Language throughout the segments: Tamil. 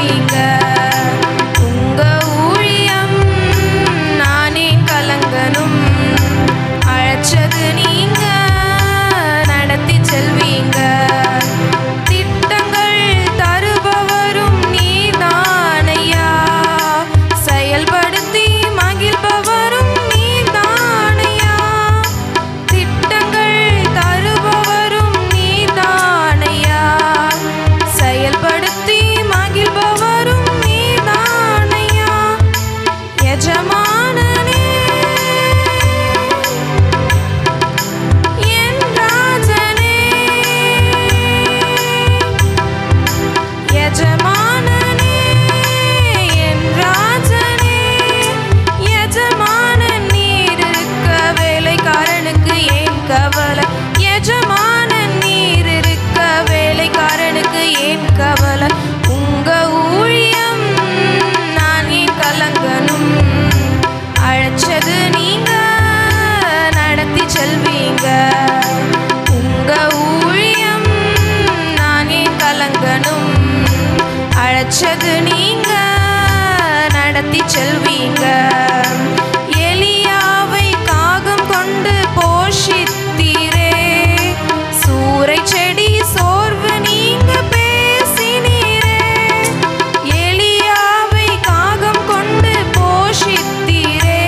செல்வீங்க. உங்க ஊழியம் நானே கலங்கணும், அழைச்சது நீங்க நடத்தி செல்வீங்க. திட்டங்கள் தருபவரும் நீதானையா, செயல்படுத்தி மகிழ்பவரும் நீதானையா. திட்டங்கள் தருபவரும் நீதானையா, செயல்படுத்தி மகிழ்பவரும் நீதானையா. எஜமானனே என் ராஜனே, எஜமானனே என் ராஜனே. எஜமானன் நீர் இருக்க வேலைக்காரனுக்கு ஏன் கவலை? எஜமானன் நீர் இருக்க வேலைக்காரனுக்கு ஏன் கவலை? உங்க ஊழியம் நான் ஏன் கலங்கணும், அழைச்சது நீங்க நடத்தி செல்வீங்க. உங்க ஊழியம் நான் ஏன் கலங்கணும், அழைச்சது நீங்க நடத்தி செல்வீங்க. எலியாவை காகம் கொண்டு போஷித்தீரே, சூரை செடி சோர்வு நீங்க பேசினீரே. எலியாவை காகம் கொண்டு போஷித்தீரே,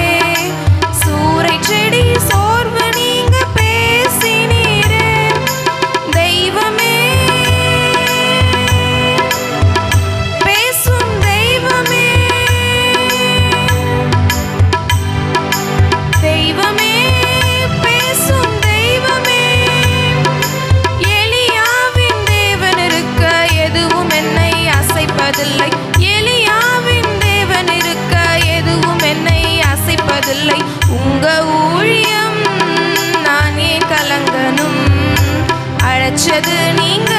சூரை செடி சோர்வு நீங்க பேசினீரே. தெய்வமே பேசும் தெய்வமே, தெய்வமே பேசும் தெய்வமே. எலியாவின் தேவன் இருக்க எதுவும் என்னை அசைப்பதில்லை. எலியாவின் தேவன் இருக்க எதுவும் என்னை அசைப்பதில்லை. உங்க ஊழியம் நான் ஏன் கலங்கணும், அழைச்சது நீங்க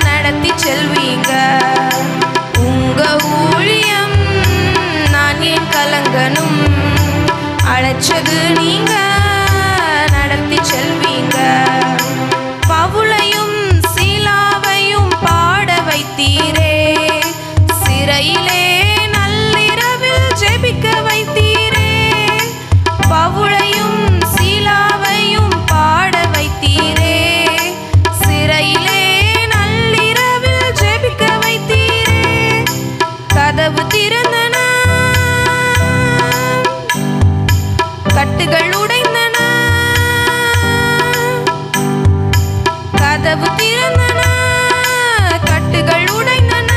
நடத்தி செல்வீங்க. உங்க ஊழியம் நான் ஏன் கலங்கணும், அழைச்சது நீங்க நடத்தி செல்வீங்க. பவுலையும் சீலாவையும் பாட வைத்தீரே, சிறையிலே நள்ளிரவில் ஜெபிக்க வைத்தீரே. பவுலையும் சீலாவையும் பாட வைத்தீரே, சிறையிலே நள்ளிரவில் ஜெபிக்க வைத்தீரே. கதவு திறந்தன, கட்டுகள் உடைந்தன. கதவு திறந்தன, கட்டுகள் உடைந்தன.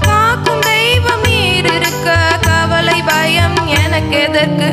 காக்கும் தெய்வம் நீர் இருக்க கவலை பயம் எனக்கு எதற்கு?